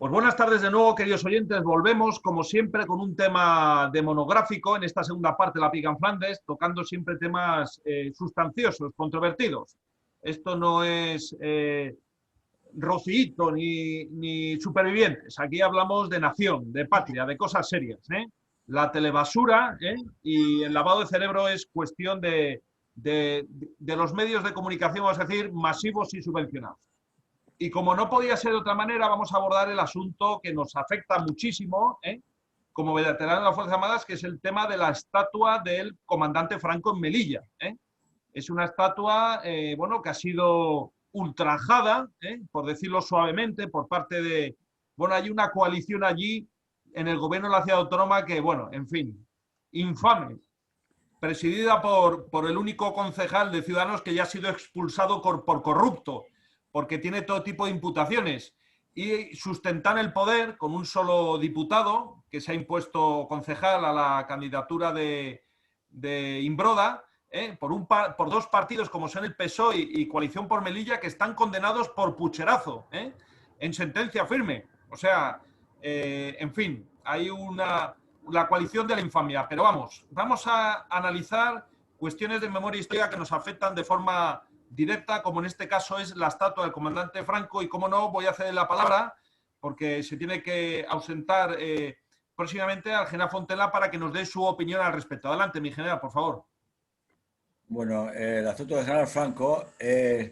Pues buenas tardes de nuevo, queridos oyentes. Volvemos, como siempre, con un tema de monográfico en esta segunda parte de La Pica en Flandes, tocando siempre temas sustanciosos, controvertidos. Esto no es Rocito ni Supervivientes. Aquí hablamos de nación, de patria, de cosas serias. La telebasura y el lavado de cerebro es cuestión de los medios de comunicación, vamos a decir, masivos y subvencionados. Y como no podía ser de otra manera, vamos a abordar el asunto que nos afecta muchísimo, como veterano de las Fuerzas Armadas, que es el tema de la estatua del comandante Franco en Melilla. Es una estatua, bueno, que ha sido ultrajada, por decirlo suavemente, por parte de... Bueno, hay una coalición allí en el gobierno de la ciudad autónoma que, bueno, en fin, infame, presidida por el único concejal de Ciudadanos que ya ha sido expulsado por corrupto, porque tiene todo tipo de imputaciones, y sustentan el poder con un solo diputado que se ha impuesto concejal a la candidatura de Imbroda, por dos partidos como son el PSOE y Coalición por Melilla, que están condenados por pucherazo, en sentencia firme. O sea, en fin, hay la coalición de la infamia. Pero vamos a analizar cuestiones de memoria histórica que nos afectan de forma directa, como en este caso es la estatua del comandante Franco, y como no, voy a ceder la palabra, porque se tiene que ausentar próximamente al general Fontela para que nos dé su opinión al respecto. Adelante, mi general, por favor. Bueno, el asunto del general Franco es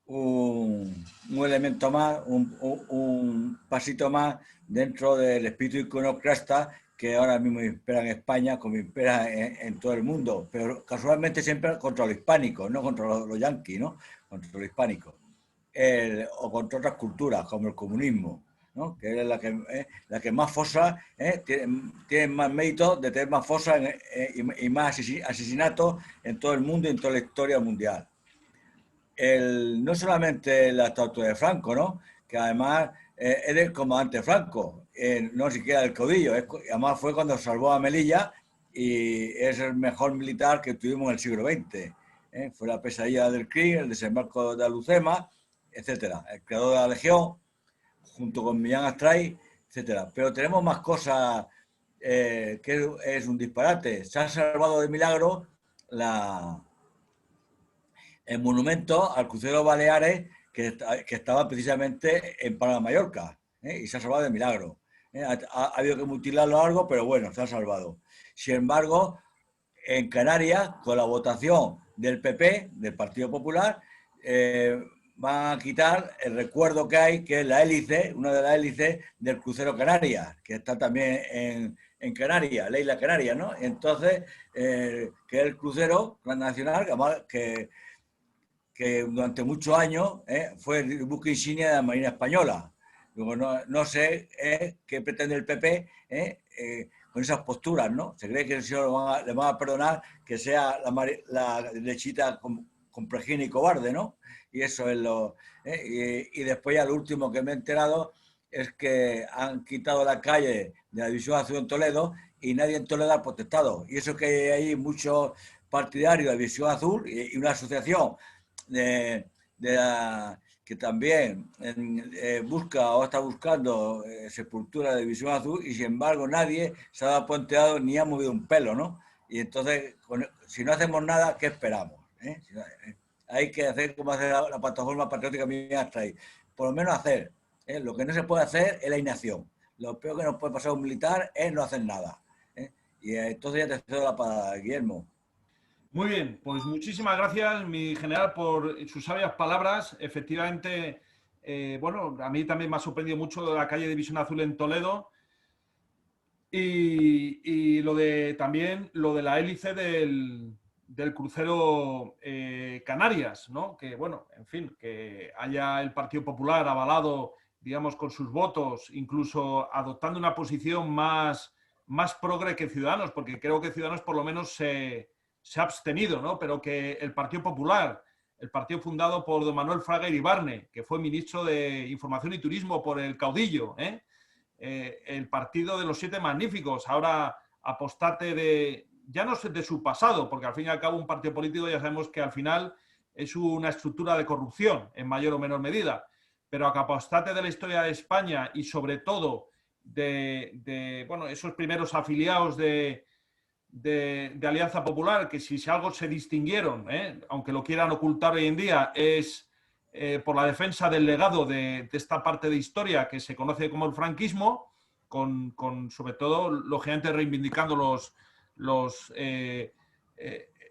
un elemento más, un pasito más dentro del espíritu iconoclasta que ahora mismo impera en España, como impera en todo el mundo, pero casualmente siempre contra los hispánicos, no contra los yanquis, ¿no? Contra los hispánicos. O contra otras culturas, como el comunismo, ¿no? Que es la que más fosa, tiene más méritos de tener más fosas y más asesinatos en todo el mundo y en toda la historia mundial. No solamente la estatua de Franco, ¿no? Que además es del comandante Franco, no siquiera del caudillo, además fue cuando salvó a Melilla y es el mejor militar que tuvimos en el siglo XX. Fue la pesadilla del CRI, el desembarco de Alucema, etcétera, el creador de la Legión, junto con Millán Astray, etcétera. Pero tenemos más cosas que es un disparate. Se ha salvado de milagro el monumento al crucero Baleares que estaba precisamente en Palma de Mallorca, y se ha salvado de milagro. Ha habido que mutilarlo algo, pero bueno, se ha salvado. Sin embargo, en Canarias, con la votación del PP, del Partido Popular, van a quitar el recuerdo que hay, que es la hélice, una de las hélices del crucero Canarias, que está también en Canarias, la isla Canarias, ¿no? Entonces, que es el crucero nacional, que durante muchos años fue el buque insignia de la Marina Española. Luego no sé qué pretende el PP con esas posturas, ¿no? Se cree que el señor le van a perdonar que sea la derechita complejina y cobarde, ¿no? Y eso es lo... y después ya lo último que me he enterado es que han quitado la calle de la División Azul en Toledo y nadie en Toledo ha protestado. Y eso que hay muchos partidarios de la División Azul y una asociación que también busca o está buscando sepultura de División Azul, y sin embargo nadie se ha planteado ni ha movido un pelo, ¿no? Y entonces, si no hacemos nada, ¿qué esperamos? Hay que hacer como hace la plataforma patriótica mía hasta ahí. Por lo menos hacer. Lo que no se puede hacer es la inacción. Lo peor que nos puede pasar a un militar es no hacer nada. Y entonces ya te cedo la palabra, Guillermo. Muy bien, pues muchísimas gracias, mi general, por sus sabias palabras. Efectivamente, bueno, a mí también me ha sorprendido mucho la calle División Azul en Toledo y también lo de la hélice del crucero Canarias, ¿no? Que, bueno, en fin, que haya el Partido Popular avalado, digamos, con sus votos, incluso adoptando una posición más progre que Ciudadanos, porque creo que Ciudadanos por lo menos se ha abstenido, ¿no? Pero que el Partido Popular, el partido fundado por don Manuel Fraga Iribarne, que fue ministro de Información y Turismo por el caudillo, el partido de los Siete Magníficos, ahora apostate ya no sé de su pasado, porque al fin y al cabo un partido político ya sabemos que al final es una estructura de corrupción, en mayor o menor medida, pero a capostate de la historia de España y sobre todo bueno, esos primeros afiliados de Alianza Popular, que si algo se distinguieron, aunque lo quieran ocultar hoy en día, es por la defensa del legado de esta parte de historia que se conoce como el franquismo, con sobre todo, lógicamente, reivindicando los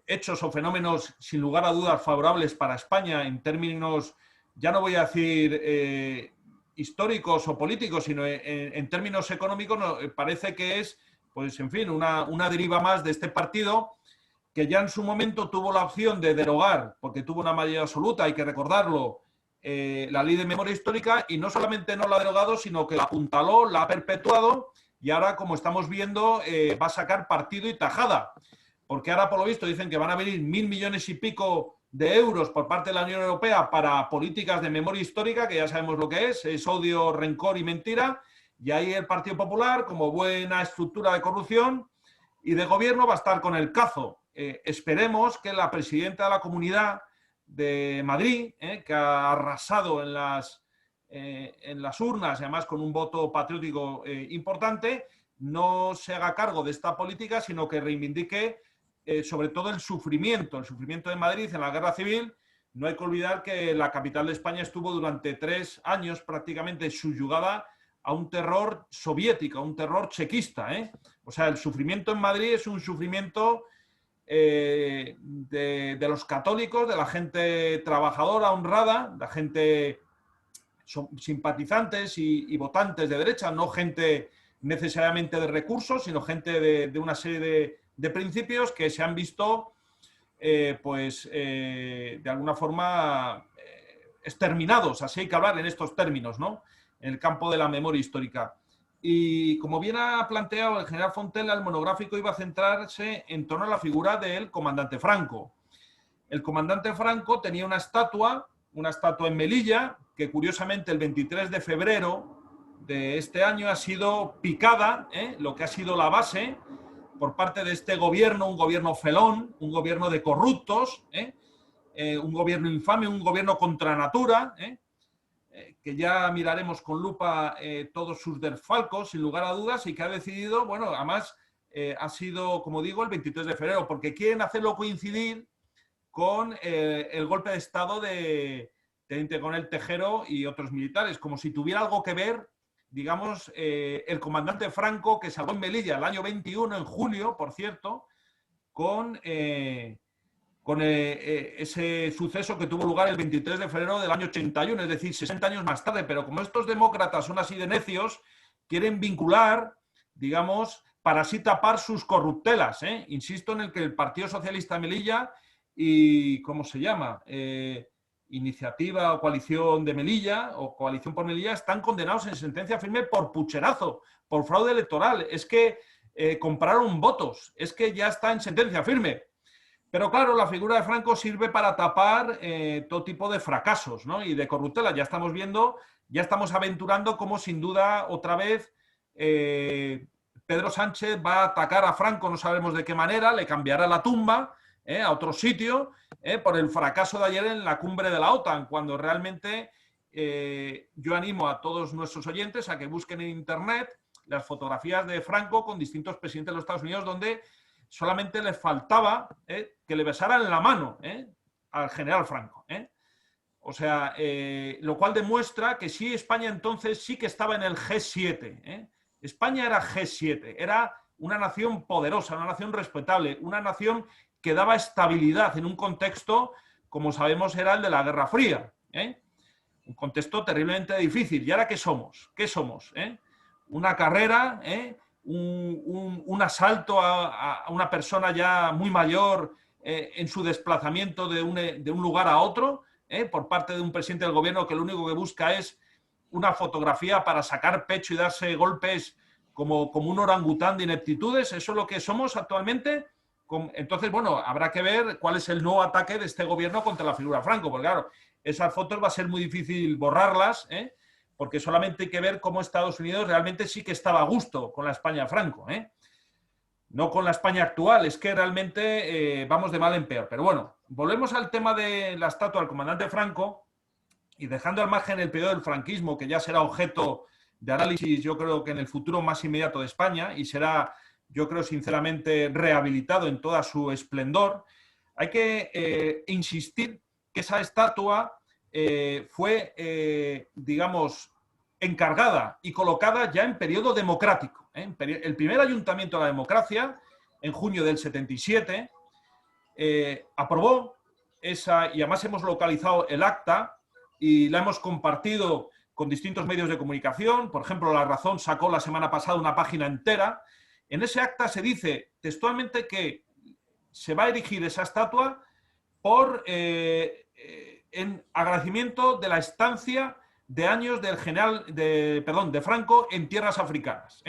hechos o fenómenos, sin lugar a dudas, favorables para España en términos, ya no voy a decir históricos o políticos, sino en términos económicos, parece que es, pues en fin, una deriva más de este partido que ya en su momento tuvo la opción de derogar, porque tuvo una mayoría absoluta, hay que recordarlo, la ley de memoria histórica, y no solamente no la ha derogado, sino que la apuntaló, la ha perpetuado, y ahora, como estamos viendo, va a sacar partido y tajada. Porque ahora, por lo visto, dicen que van a venir 1.000 millones y pico de euros por parte de la Unión Europea para políticas de memoria histórica, que ya sabemos lo que es odio, rencor y mentira, y ahí el Partido Popular, como buena estructura de corrupción y de gobierno, va a estar con el cazo. Esperemos que la presidenta de la Comunidad de Madrid, que ha arrasado en las urnas, y además con un voto patriótico importante, no se haga cargo de esta política, sino que reivindique sobre todo el sufrimiento de Madrid en la guerra civil. No hay que olvidar que la capital de España estuvo durante 3 años prácticamente subyugada a un terror soviético, a un terror chequista. O sea, el sufrimiento en Madrid es un sufrimiento de los católicos, de la gente trabajadora, honrada, la gente simpatizantes y votantes de derecha, no gente necesariamente de recursos, sino gente de una serie de principios que se han visto, de alguna forma, exterminados, así hay que hablar en estos términos, ¿no? En el campo de la memoria histórica. Y como bien ha planteado el general Fontella, el monográfico iba a centrarse en torno a la figura del comandante Franco. El comandante Franco tenía una estatua en Melilla, que curiosamente el 23 de febrero de este año ha sido picada, lo que ha sido la base, por parte de este gobierno, un gobierno felón, un gobierno de corruptos, un gobierno infame, un gobierno contra natura, que ya miraremos con lupa todos sus desfalcos, sin lugar a dudas, y que ha decidido, bueno, además ha sido, como digo, el 23 de febrero, porque quieren hacerlo coincidir con el golpe de Estado de Teniente Coronel Tejero y otros militares, como si tuviera algo que ver, digamos, el comandante Franco, que salvó en Melilla el año 21, en julio, por cierto, con ese suceso que tuvo lugar el 23 de febrero del año 81, es decir, 60 años más tarde. Pero como estos demócratas son así de necios, quieren vincular, digamos, para así tapar sus corruptelas. Insisto en el que el Partido Socialista de Melilla y, ¿cómo se llama?, Iniciativa o Coalición de Melilla o Coalición por Melilla están condenados en sentencia firme por pucherazo, por fraude electoral. Es que compraron votos, es que ya está en sentencia firme. Pero claro, la figura de Franco sirve para tapar todo tipo de fracasos, ¿no?, y de corruptela. Ya estamos viendo, ya estamos aventurando cómo sin duda otra vez Pedro Sánchez va a atacar a Franco, no sabemos de qué manera, le cambiará la tumba a otro sitio, por el fracaso de ayer en la cumbre de la OTAN, cuando realmente yo animo a todos nuestros oyentes a que busquen en internet las fotografías de Franco con distintos presidentes de los Estados Unidos, donde solamente les faltaba que le besaran la mano al general Franco. O sea, lo cual demuestra que sí, España entonces sí que estaba en el G7. España era G7, era una nación poderosa, una nación respetable, una nación que daba estabilidad en un contexto, como sabemos, era el de la Guerra Fría. Un contexto terriblemente difícil. ¿Y ahora qué somos? ¿Qué somos? Una carrera, un asalto a una persona ya muy mayor en su desplazamiento de un lugar a otro, por parte de un presidente del gobierno que lo único que busca es una fotografía para sacar pecho y darse golpes como un orangután de ineptitudes. ¿Eso es lo que somos actualmente? Entonces, bueno, habrá que ver cuál es el nuevo ataque de este gobierno contra la figura Franco, porque claro, esas fotos va a ser muy difícil borrarlas, porque solamente hay que ver cómo Estados Unidos realmente sí que estaba a gusto con la España Franco, no con la España actual. Es que realmente vamos de mal en peor. Pero bueno, volvemos al tema de la estatua del comandante Franco, y dejando al margen el periodo del franquismo, que ya será objeto de análisis, yo creo que en el futuro más inmediato de España, y será, yo creo sinceramente, rehabilitado en toda su esplendor, hay que insistir que esa estatua fue, digamos, encargada y colocada ya en periodo democrático. El primer ayuntamiento de la democracia, en junio del 77, aprobó esa, y además hemos localizado el acta y la hemos compartido con distintos medios de comunicación. Por ejemplo, La Razón sacó la semana pasada una página entera. En ese acta se dice textualmente que se va a erigir esa estatua por en agradecimiento de la estancia de años del general de Franco en tierras africanas.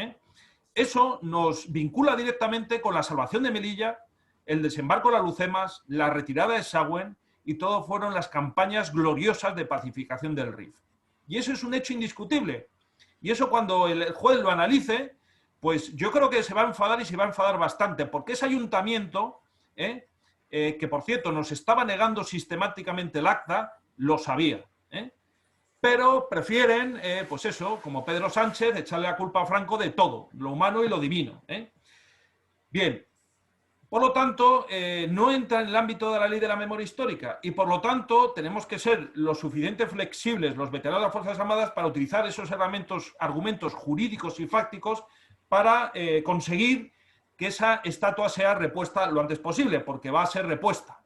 Eso nos vincula directamente con la salvación de Melilla, el desembarco de las Lucemas, la retirada de Sagüen, y todo fueron las campañas gloriosas de pacificación del Rif. Y eso es un hecho indiscutible. Y eso, cuando el juez lo analice, pues yo creo que se va a enfadar, y se va a enfadar bastante, porque ese ayuntamiento, que por cierto nos estaba negando sistemáticamente el acta, lo sabía. Pero prefieren, pues eso, como Pedro Sánchez, echarle la culpa a Franco de todo, lo humano y lo divino. Bien, por lo tanto, no entra en el ámbito de la ley de la memoria histórica, y por lo tanto tenemos que ser lo suficientemente flexibles los veteranos de las Fuerzas Armadas para utilizar esos argumentos jurídicos y fácticos para conseguir que esa estatua sea repuesta lo antes posible, porque va a ser repuesta,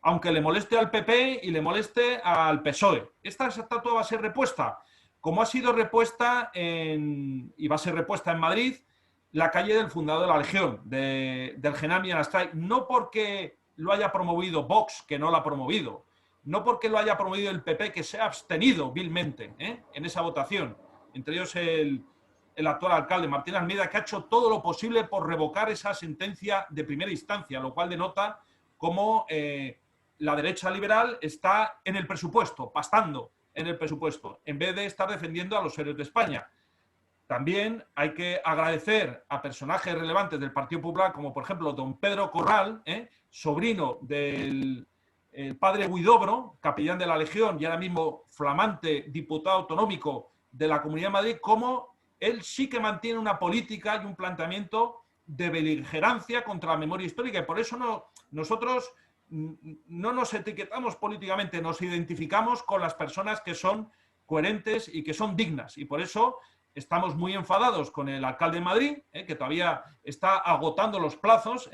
aunque le moleste al PP y le moleste al PSOE. Esta estatua va a ser repuesta, como ha sido repuesta y va a ser repuesta en Madrid, la calle del fundador de la Legión, del general Millán Astray, no porque lo haya promovido Vox, que no lo ha promovido, no porque lo haya promovido el PP, que se ha abstenido vilmente en esa votación, entre ellos el actual alcalde, Martín Almeida, que ha hecho todo lo posible por revocar esa sentencia de primera instancia, lo cual denota cómo la derecha liberal está en el presupuesto, pastando en el presupuesto, en vez de estar defendiendo a los héroes de España. También hay que agradecer a personajes relevantes del Partido Popular, como por ejemplo don Pedro Corral, sobrino del padre Huidobro, capellán de la Legión y ahora mismo flamante diputado autonómico de la Comunidad de Madrid, como él sí que mantiene una política y un planteamiento de beligerancia contra la memoria histórica, y por eso nosotros no nos etiquetamos políticamente, nos identificamos con las personas que son coherentes y que son dignas, y por eso estamos muy enfadados con el alcalde de Madrid, que todavía está agotando los plazos,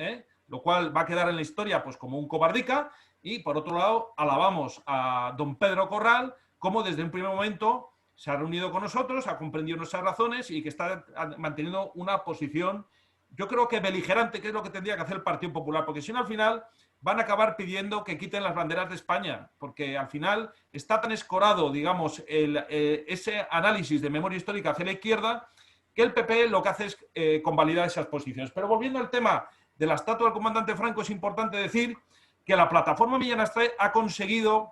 lo cual va a quedar en la historia pues como un cobardica, y por otro lado alabamos a don Pedro Corral, como desde un primer momento se ha reunido con nosotros, ha comprendido nuestras razones y que está manteniendo una posición, yo creo que beligerante, que es lo que tendría que hacer el Partido Popular, porque si no al final van a acabar pidiendo que quiten las banderas de España, porque al final está tan escorado, digamos, ese análisis de memoria histórica hacia la izquierda, que el PP lo que hace es convalidar esas posiciones. Pero volviendo al tema de la estatua del comandante Franco, es importante decir que la plataforma Millán Astray ha conseguido,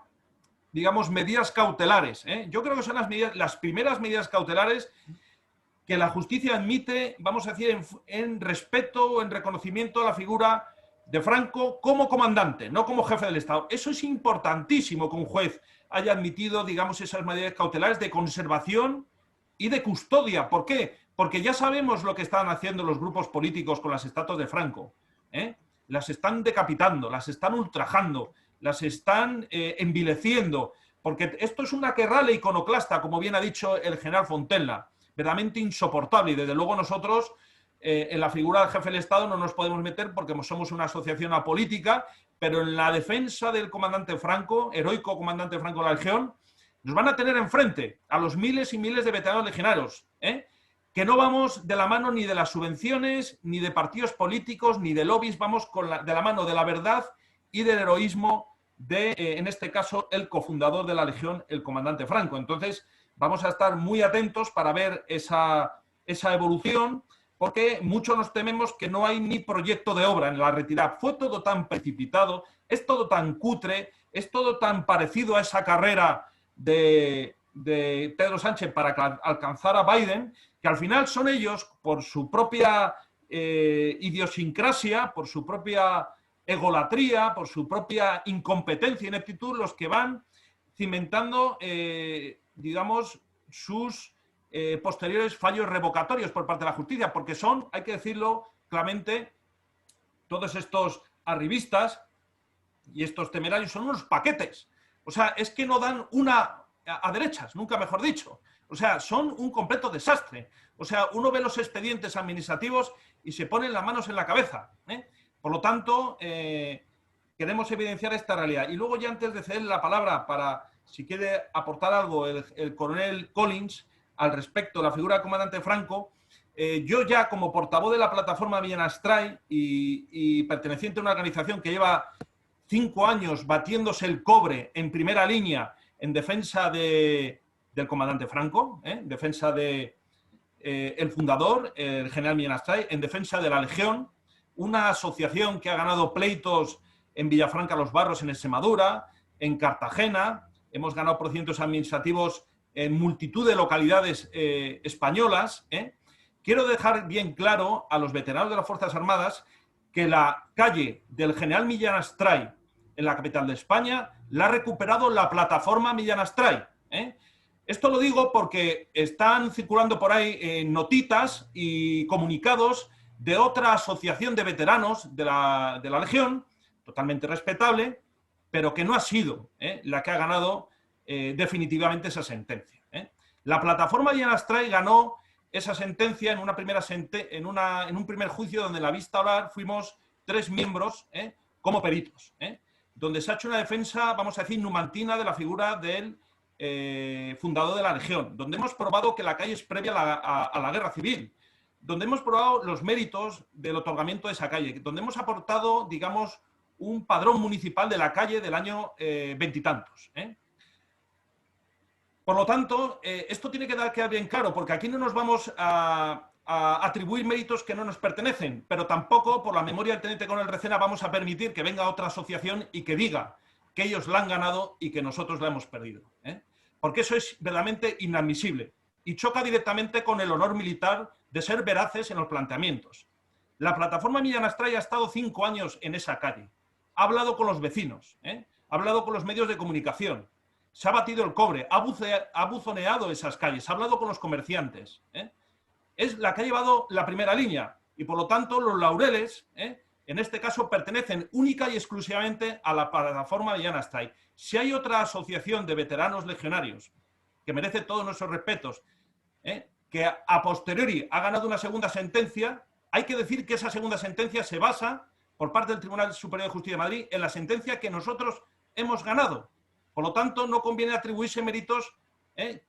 digamos, medidas cautelares. Yo creo que son las primeras medidas cautelares que la justicia admite, vamos a decir, en respeto o en reconocimiento a la figura de Franco como comandante, no como jefe del Estado. Eso es importantísimo, que un juez haya admitido, digamos, esas medidas cautelares de conservación y de custodia. ¿Por qué? Porque ya sabemos lo que están haciendo los grupos políticos con las estatuas de Franco. Las están decapitando, las están ultrajando, las están envileciendo, porque esto es una guerralla iconoclasta, como bien ha dicho el general Fontella, verdaderamente insoportable, y desde luego nosotros en la figura del jefe del Estado no nos podemos meter porque somos una asociación apolítica, pero en la defensa del comandante Franco, heroico comandante Franco de la Legión, nos van a tener enfrente a los miles y miles de veteranos legionarios, que no vamos de la mano ni de las subvenciones, ni de partidos políticos, ni de lobbies, vamos de la mano de la verdad y del heroísmo de, en este caso, el cofundador de la Legión, el comandante Franco. Entonces, vamos a estar muy atentos para ver esa evolución, porque muchos nos tememos que no hay ni proyecto de obra en la retirada. Fue todo tan precipitado, es todo tan cutre, es todo tan parecido a esa carrera de Pedro Sánchez para alcanzar a Biden, que al final son ellos, por su propia idiosincrasia, por su propia egolatría, por su propia incompetencia e ineptitud, los que van cimentando, digamos, sus posteriores fallos revocatorios por parte de la justicia, porque son, hay que decirlo claramente, todos estos arribistas y estos temerarios son unos paquetes. O sea, es que no dan una a derechas, nunca mejor dicho. O sea, son un completo desastre. O sea, uno ve los expedientes administrativos y se ponen las manos en la cabeza, ¿eh? Por lo tanto, queremos evidenciar esta realidad. Y luego, ya antes de ceder la palabra para, si quiere aportar algo, el coronel Collins al respecto de la figura del comandante Franco, yo ya como portavoz de la plataforma Millán Astray y perteneciente a una organización que lleva 5 años batiéndose el cobre en primera línea en defensa del comandante Franco, en defensa de el fundador, el general Millán Astray, en defensa de la Legión, una asociación que ha ganado pleitos en Villafranca Los Barros, en Extremadura, en Cartagena, hemos ganado procedimientos administrativos en multitud de localidades españolas. Quiero dejar bien claro a los veteranos de las Fuerzas Armadas que la calle del general Millán Astray en la capital de España la ha recuperado la plataforma Millán Astray. Esto lo digo porque están circulando por ahí notitas y comunicados de otra asociación de veteranos de la Legión, totalmente respetable, pero que no ha sido la que ha ganado definitivamente esa sentencia. La plataforma Millán Astray ganó esa sentencia en en un primer juicio donde en la vista oral fuimos 3 miembros como peritos, donde se ha hecho una defensa, vamos a decir, numantina de la figura del fundador de la Legión, donde hemos probado que la calle es previa a la guerra civil, donde hemos probado los méritos del otorgamiento de esa calle, donde hemos aportado, digamos, un padrón municipal de la calle del año veintitantos. Por lo tanto, esto tiene que quedar bien claro, porque aquí no nos vamos a atribuir méritos que no nos pertenecen, pero tampoco, por la memoria del teniente coronel Recena, vamos a permitir que venga otra asociación y que diga que ellos la han ganado y que nosotros la hemos perdido. Porque eso es verdaderamente inadmisible y choca directamente con el honor militar de ser veraces en los planteamientos. La plataforma Millán Astray ha estado 5 años en esa calle, ha hablado con los vecinos, ha hablado con los medios de comunicación, se ha batido el cobre, ha buzoneado esas calles, ha hablado con los comerciantes. Es la que ha llevado la primera línea y, por lo tanto, los laureles, en este caso, pertenecen única y exclusivamente a la plataforma Millán Astray. Si hay otra asociación de veteranos legionarios que merece todos nuestros respetos, que a posteriori ha ganado una segunda sentencia, hay que decir que esa segunda sentencia se basa, por parte del Tribunal Superior de Justicia de Madrid, en la sentencia que nosotros hemos ganado. Por lo tanto, no conviene atribuirse méritos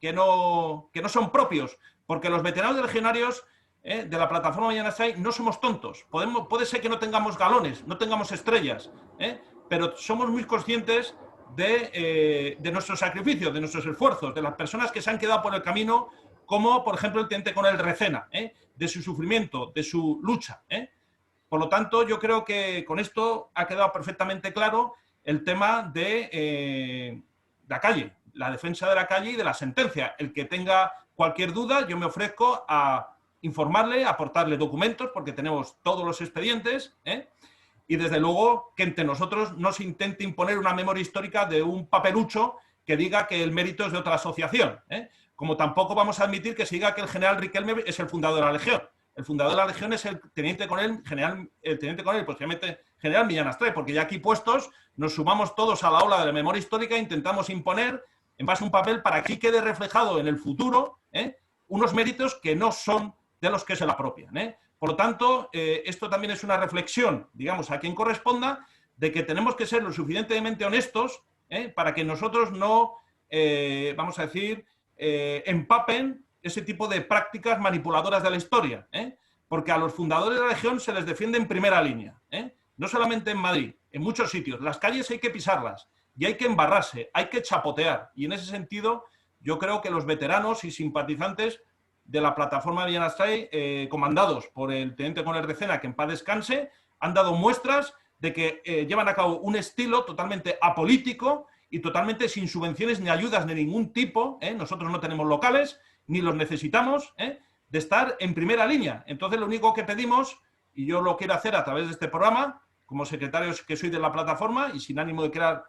que no son propios, porque los veteranos de legionarios de la plataforma Millán Astray no somos tontos. Puede ser que no tengamos galones, no tengamos estrellas, pero somos muy conscientes de nuestros sacrificios, de nuestros esfuerzos, de las personas que se han quedado por el camino, como por ejemplo el teniente coronel Recena, de su sufrimiento, de su lucha. Por lo tanto, yo creo que con esto ha quedado perfectamente claro el tema de la calle, la defensa de la calle y de la sentencia. El que tenga cualquier duda, yo me ofrezco a informarle, a aportarle documentos, porque tenemos todos los expedientes, y desde luego que entre nosotros no se intente imponer una memoria histórica de un papelucho que diga que el mérito es de otra asociación, como tampoco vamos a admitir que se diga que el general Riquelme es el fundador de la Legión. El fundador de la Legión es el teniente coronel, posiblemente general Millán Astray, porque ya aquí puestos nos sumamos todos a la ola de la memoria histórica e intentamos imponer en base a un papel para que quede reflejado en el futuro unos méritos que no son de los que se la apropian. Por lo tanto, esto también es una reflexión, digamos, a quien corresponda, de que tenemos que ser lo suficientemente honestos para que nosotros no, vamos a decir, empapen ese tipo de prácticas manipuladoras de la historia, porque a los fundadores de la Legión se les defiende en primera línea, no solamente en Madrid, en muchos sitios. Las calles hay que pisarlas y hay que embarrarse, hay que chapotear, y en ese sentido yo creo que los veteranos y simpatizantes de la plataforma Millán Astray, comandados por el teniente coronel Recena, que en paz descanse, han dado muestras de que llevan a cabo un estilo totalmente apolítico y totalmente sin subvenciones ni ayudas de ningún tipo. Nosotros no tenemos locales, ni los necesitamos, de estar en primera línea. Entonces, lo único que pedimos, y yo lo quiero hacer a través de este programa, como secretario que soy de la plataforma y sin ánimo de crear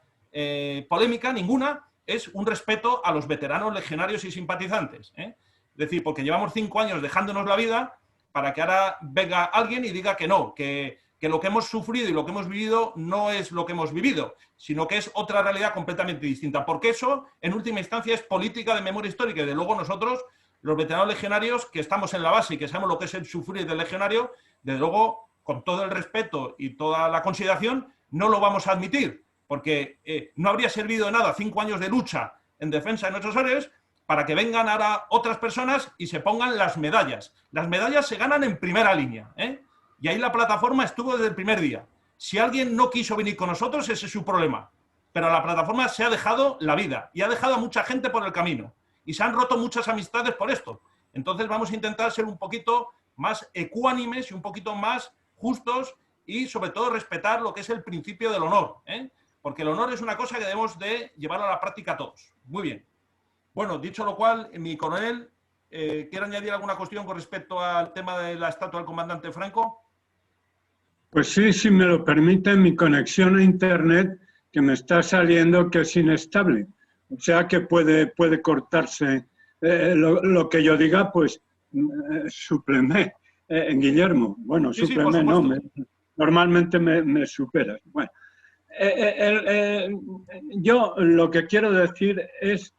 polémica ninguna, es un respeto a los veteranos legionarios y simpatizantes, ¿eh? Es decir, porque llevamos 5 años dejándonos la vida para que ahora venga alguien y diga que no, que lo que hemos sufrido y lo que hemos vivido no es lo que hemos vivido, sino que es otra realidad completamente distinta. Porque eso, en última instancia, es política de memoria histórica. Y de luego nosotros, los veteranos legionarios, que estamos en la base y que sabemos lo que es el sufrir del legionario, desde luego, con todo el respeto y toda la consideración, no lo vamos a admitir, porque no habría servido de nada 5 años de lucha en defensa de nuestros héroes para que vengan ahora otras personas y se pongan las medallas. Las medallas se ganan en primera línea, ¿eh? Y ahí la plataforma estuvo desde el primer día. Si alguien no quiso venir con nosotros, ese es su problema. Pero la plataforma se ha dejado la vida y ha dejado a mucha gente por el camino. Y se han roto muchas amistades por esto. Entonces vamos a intentar ser un poquito más ecuánimes y un poquito más justos y sobre todo respetar lo que es el principio del honor, ¿eh? Porque el honor es una cosa que debemos de llevar a la práctica todos. Muy bien. Bueno, dicho lo cual, mi coronel, ¿quiere añadir alguna cuestión con respecto al tema de la estatua del comandante Franco? Pues sí, si me lo permite, mi conexión a Internet, que me está saliendo que es inestable. O sea que puede cortarse lo que yo diga, pues súpleme, Guillermo. Bueno, Sí, súpleme, sí, no, normalmente me superas. Bueno, yo lo que quiero decir es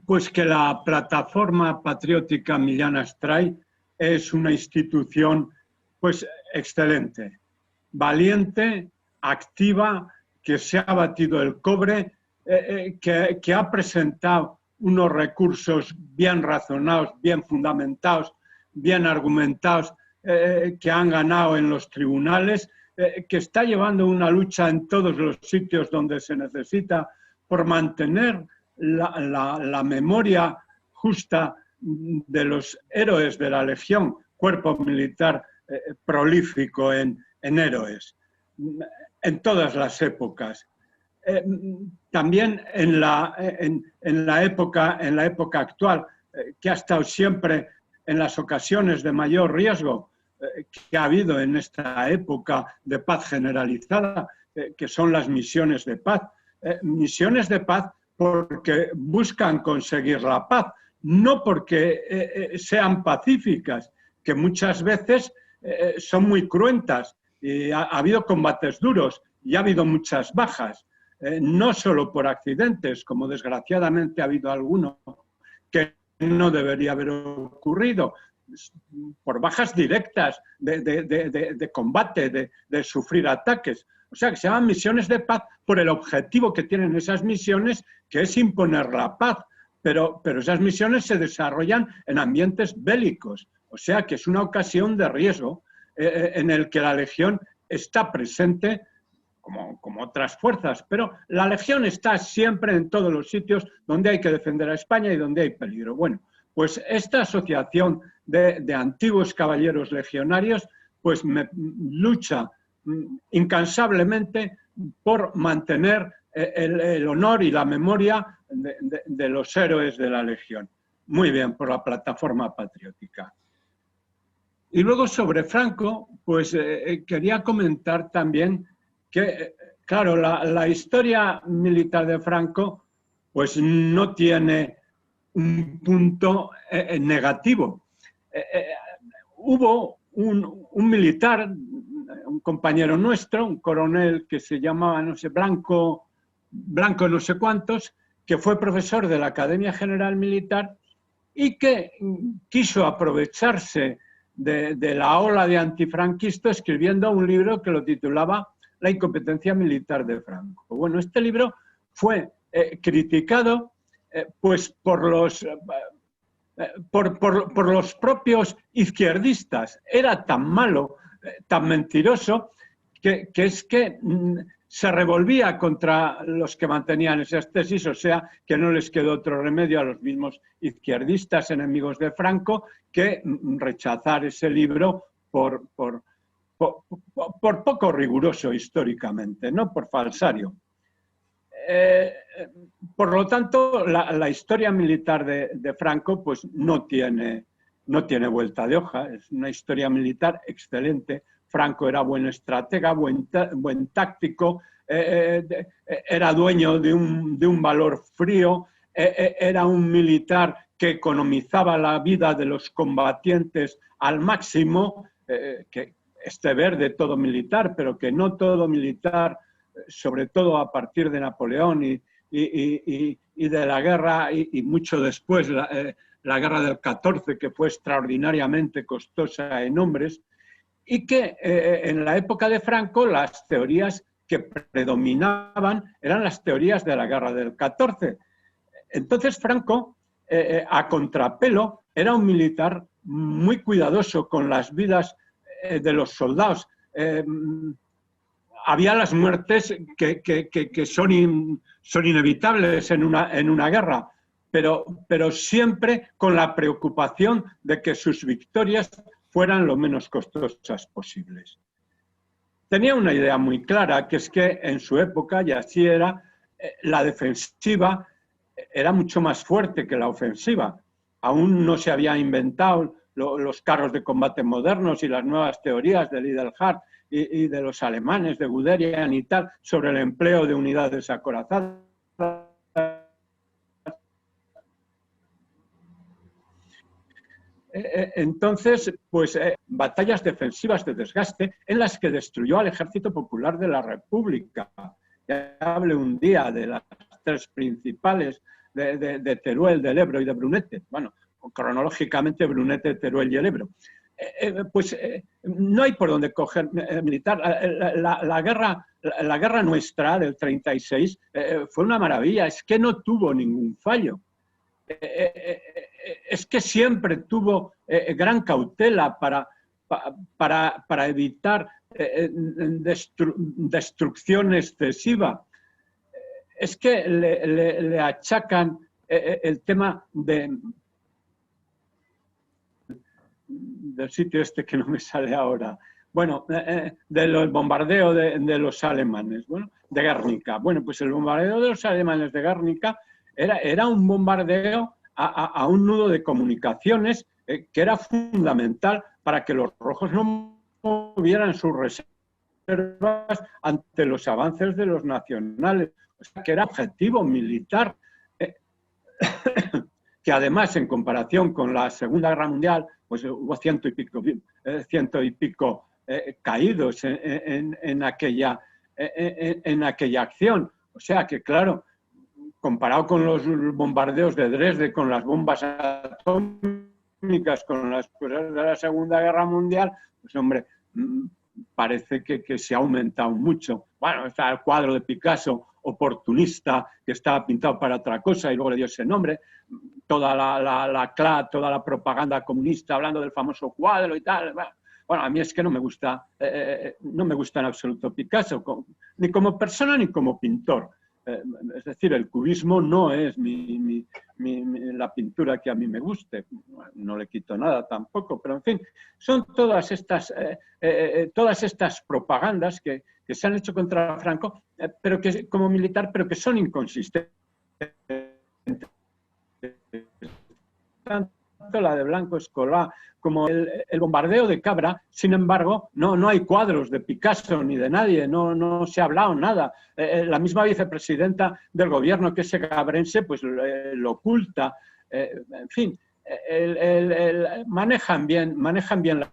pues que la plataforma patriótica Millán Astray es una institución pues excelente, valiente, activa, que se ha batido el cobre, que ha presentado unos recursos bien razonados, bien fundamentados, bien argumentados, que han ganado en los tribunales, que está llevando una lucha en todos los sitios donde se necesita por mantener la memoria justa de los héroes de la Legión, cuerpo militar prolífico en héroes, en todas las épocas. También en la época actual, que ha estado siempre en las ocasiones de mayor riesgo que ha habido en esta época de paz generalizada, que son las misiones de paz. Misiones de paz porque buscan conseguir la paz, no porque sean pacíficas, que muchas veces son muy cruentas. Y ha habido combates duros y ha habido muchas bajas, no solo por accidentes, como desgraciadamente ha habido alguno que no debería haber ocurrido, por bajas directas de combate, de sufrir ataques. O sea, que se llaman misiones de paz por el objetivo que tienen esas misiones, que es imponer la paz. Pero esas misiones se desarrollan en ambientes bélicos. O sea, que es una ocasión de riesgo en el que la Legión está presente como otras fuerzas. Pero la Legión está siempre en todos los sitios donde hay que defender a España y donde hay peligro. Bueno, pues esta asociación de antiguos caballeros legionarios pues lucha incansablemente por mantener el honor y la memoria de los héroes de la Legión. Muy bien, por la plataforma patriótica. Y luego sobre Franco, pues quería comentar también que, claro, la historia militar de Franco pues no tiene un punto negativo. Hubo un militar, un compañero nuestro, un coronel que se llamaba, no sé, Blanco no sé cuántos, que fue profesor de la Academia General Militar y que quiso aprovecharse de la ola de antifranquistas escribiendo un libro que lo titulaba La incompetencia militar de Franco. Bueno, este libro fue criticado pues por los propios izquierdistas. Era tan malo, tan mentiroso, que es que se revolvía contra los que mantenían esas tesis, o sea, que no les quedó otro remedio a los mismos izquierdistas enemigos de Franco que rechazar ese libro por poco riguroso históricamente, ¿no? Por falsario. Por lo tanto, la historia militar de Franco pues no tiene vuelta de hoja. Es una historia militar excelente. Franco era buen estratega, buen táctico, era dueño de un valor frío, era un militar que economizaba la vida de los combatientes al máximo, que es deber de todo militar, pero que no todo militar, sobre todo a partir de Napoleón y de la guerra, y mucho después, la guerra del 14, que fue extraordinariamente costosa en hombres, y que en la época de Franco las teorías que predominaban eran las teorías de la guerra del 14. Entonces Franco, a contrapelo, era un militar muy cuidadoso con las vidas de los soldados. Había las muertes que son inevitables en una guerra, pero siempre con la preocupación de que sus victorias fueran lo menos costosas posibles. Tenía una idea muy clara, que es que en su época, y así era, la defensiva era mucho más fuerte que la ofensiva. Aún no se habían inventado los carros de combate modernos y las nuevas teorías de Lidl-Hart y de los alemanes, de Guderian y tal, sobre el empleo de unidades acorazadas. Entonces, pues batallas defensivas de desgaste en las que destruyó al Ejército Popular de la República. Ya hablé un día de las tres principales de Teruel, del Ebro y de Brunete. Bueno, cronológicamente Brunete, Teruel y el Ebro. Pues no hay por dónde coger militar. La guerra nuestra del 36 fue una maravilla, es que no tuvo ningún fallo. Es que siempre tuvo gran cautela para evitar destrucción excesiva. Es que le achacan el tema del sitio este que no me sale ahora. Bueno, del bombardeo de los alemanes, bueno, de Guernica. Bueno, pues el bombardeo de los alemanes de Guernica era un bombardeo a un nudo de comunicaciones que era fundamental para que los rojos no movieran sus reservas ante los avances de los nacionales. O sea, que era objetivo militar, que además, en comparación con la Segunda Guerra Mundial, pues hubo ciento y pico caídos en aquella acción. O sea que, claro, comparado con los bombardeos de Dresde, con las bombas atómicas, con las cosas de la Segunda Guerra Mundial, pues hombre, parece que se ha aumentado mucho. Bueno, está el cuadro de Picasso, oportunista, que estaba pintado para otra cosa y luego le dio ese nombre. Toda toda la propaganda comunista hablando del famoso cuadro y tal. Bueno, a mí es que no me gusta en absoluto Picasso, ni como persona ni como pintor. Es decir, el cubismo no es la pintura que a mí me guste, no le quito nada tampoco, pero en fin, son todas estas propagandas que se han hecho contra Franco, pero que como militar, pero que son inconsistentes. Tanto la de Blanco Escolá como el bombardeo de Cabra, sin embargo, no hay cuadros de Picasso ni de nadie, no se ha hablado nada. La misma vicepresidenta del gobierno, que es cabrense, pues lo oculta. En fin, manejan bien la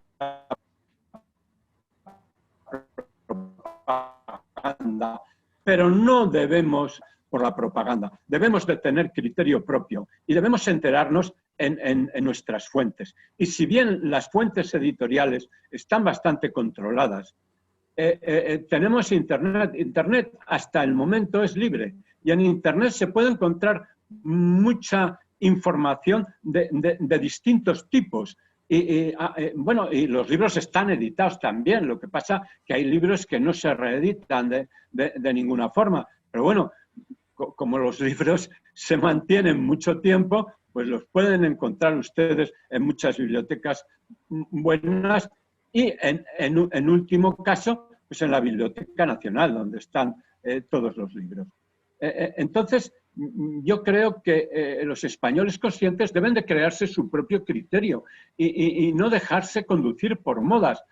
propaganda, pero no debemos por la propaganda. Debemos de tener criterio propio y debemos enterarnos en nuestras fuentes. Y si bien las fuentes editoriales están bastante controladas, tenemos Internet. Internet hasta el momento es libre y en Internet se puede encontrar mucha información de distintos tipos. Bueno, y los libros están editados también. Lo que pasa es que hay libros que no se reeditan de ninguna forma. Pero bueno, como los libros se mantienen mucho tiempo, pues los pueden encontrar ustedes en muchas bibliotecas buenas y en último caso, pues en la Biblioteca Nacional, donde están todos los libros. Entonces, yo creo que los españoles conscientes deben de crearse su propio criterio y no dejarse conducir por modas.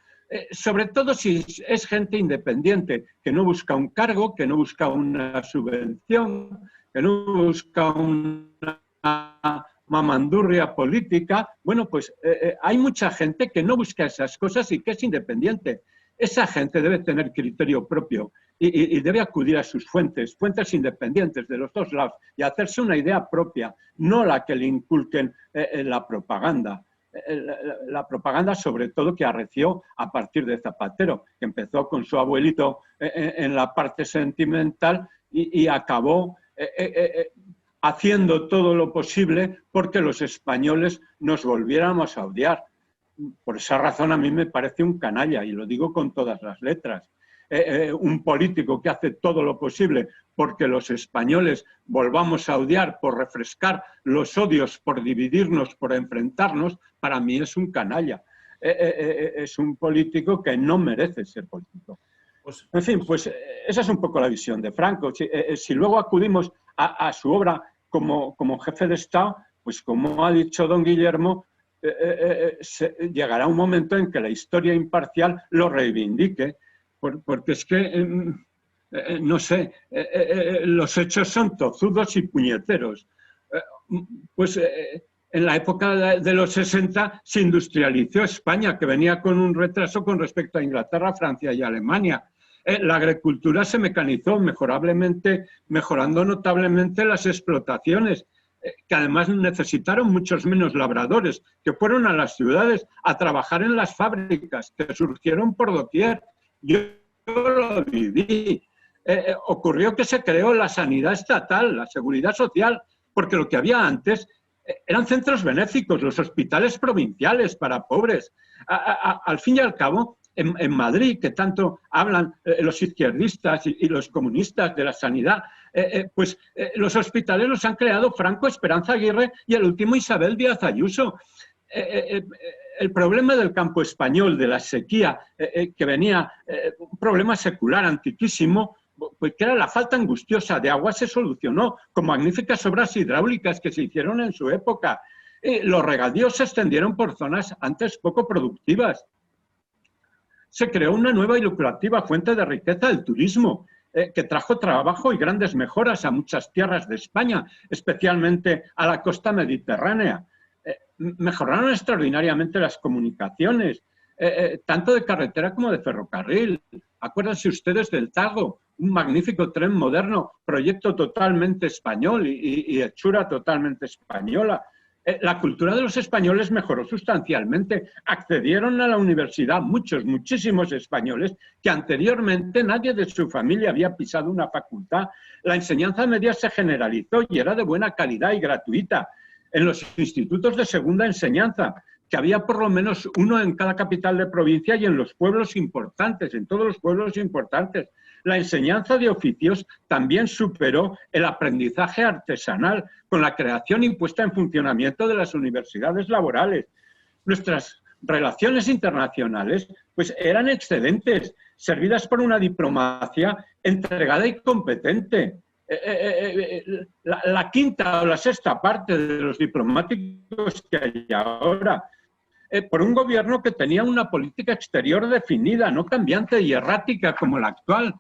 sobre todo si es gente independiente, que no busca un cargo, que no busca una subvención, que no busca una mamandurria política. Bueno, pues hay mucha gente que no busca esas cosas y que es independiente. Esa gente debe tener criterio propio y debe acudir a sus fuentes independientes de los dos lados y hacerse una idea propia, no la que le inculquen la propaganda. La propaganda, sobre todo, que arreció a partir de Zapatero, que empezó con su abuelito en la parte sentimental y acabó haciendo todo lo posible porque los españoles nos volviéramos a odiar. Por esa razón a mí me parece un canalla, y lo digo con todas las letras. Un político que hace todo lo posible porque los españoles volvamos a odiar, por refrescar los odios, por dividirnos, por enfrentarnos, para mí es un canalla. Es un político que no merece ser político. En fin, pues esa es un poco la visión de Franco. Si luego acudimos a su obra como jefe de Estado, pues como ha dicho don Guillermo, llegará un momento en que la historia imparcial lo reivindique, porque es que, no sé, los hechos son tozudos y puñeteros. Pues en la época de los 60 se industrializó España, que venía con un retraso con respecto a Inglaterra, Francia y Alemania. La agricultura se mecanizó mejorando notablemente las explotaciones, que además necesitaron muchos menos labradores, que fueron a las ciudades a trabajar en las fábricas, que surgieron por doquier. Yo lo viví. Ocurrió que se creó la sanidad estatal, la seguridad social, porque lo que había antes eran centros benéficos, los hospitales provinciales para pobres. Al fin y al cabo, en Madrid, que tanto hablan los izquierdistas y los comunistas de la sanidad, pues los hospitales los han creado Franco, Esperanza Aguirre y el último Isabel Díaz Ayuso. El problema del campo español, de la sequía, que venía, un problema secular antiquísimo, pues que era la falta angustiosa de agua, se solucionó con magníficas obras hidráulicas que se hicieron en su época. Los regadíos se extendieron por zonas antes poco productivas. Se creó una nueva y lucrativa fuente de riqueza, el turismo, que trajo trabajo y grandes mejoras a muchas tierras de España, especialmente a la costa mediterránea. Mejoraron extraordinariamente las comunicaciones, tanto de carretera como de ferrocarril. Acuérdense ustedes del Tago, un magnífico tren moderno, proyecto totalmente español y hechura totalmente española. La cultura de los españoles mejoró sustancialmente. Accedieron a la universidad muchísimos españoles que anteriormente nadie de su familia había pisado una facultad. La enseñanza media se generalizó y era de buena calidad y gratuita. En los institutos de segunda enseñanza, que había por lo menos uno en cada capital de provincia y en los pueblos importantes, en todos los pueblos importantes. La enseñanza de oficios también superó el aprendizaje artesanal con la creación y puesta en funcionamiento de las universidades laborales. Nuestras relaciones internacionales pues, eran excelentes, servidas por una diplomacia entregada y competente. La quinta o la sexta parte de los diplomáticos que hay ahora, por un gobierno que tenía una política exterior definida, no cambiante y errática como la actual.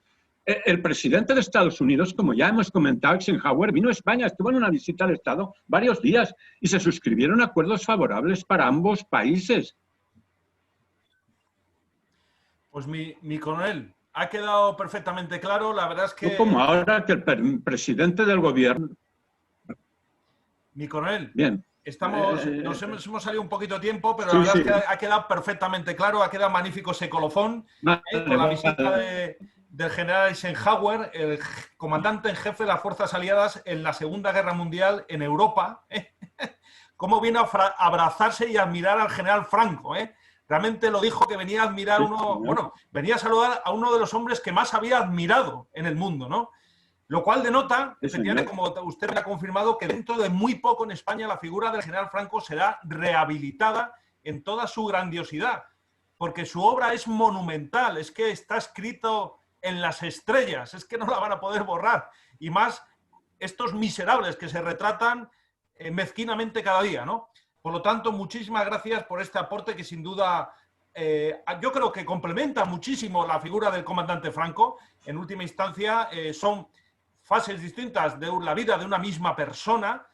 El presidente de Estados Unidos, como ya hemos comentado, Eisenhower, vino a España, estuvo en una visita al Estado varios días y se suscribieron acuerdos favorables para ambos países. Pues mi coronel, ha quedado perfectamente claro. La verdad es que... No como ahora que el presidente del gobierno... Mi coronel, bien. Nos hemos salido un poquito de tiempo, pero la verdad es que ha quedado perfectamente claro, ha quedado magnífico ese colofón con la visita del general Eisenhower, el comandante en jefe de las fuerzas aliadas en la Segunda Guerra Mundial en Europa. Cómo vino a abrazarse y admirar al general Franco. Realmente lo dijo, que venía a admirar venía a saludar a uno de los hombres que más había admirado en el mundo, ¿no? Lo cual denota, efectivamente, como usted me ha confirmado, que dentro de muy poco en España la figura del general Franco será rehabilitada en toda su grandiosidad, porque su obra es monumental, es que está escrito en las estrellas, es que no la van a poder borrar, y más estos miserables que se retratan mezquinamente cada día, ¿no? Por lo tanto, muchísimas gracias por este aporte que sin duda yo creo que complementa muchísimo la figura del comandante Franco. En última instancia, son fases distintas de la vida de una misma persona,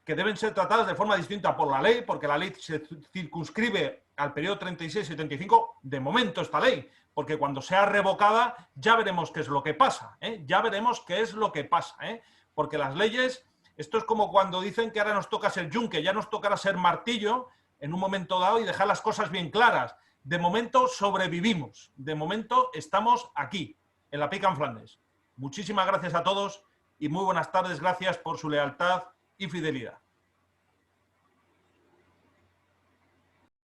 que deben ser tratadas de forma distinta por la ley, porque la ley se circunscribe al periodo 36-75, de momento esta ley, porque cuando sea revocada ya veremos qué es lo que pasa, ya veremos qué es lo que pasa, porque las leyes, esto es como cuando dicen que ahora nos toca ser yunque, ya nos tocará ser martillo en un momento dado y dejar las cosas bien claras. De momento sobrevivimos, de momento estamos aquí, en la pica en Flandes. Muchísimas gracias a todos y muy buenas tardes, gracias por su lealtad y fidelidad.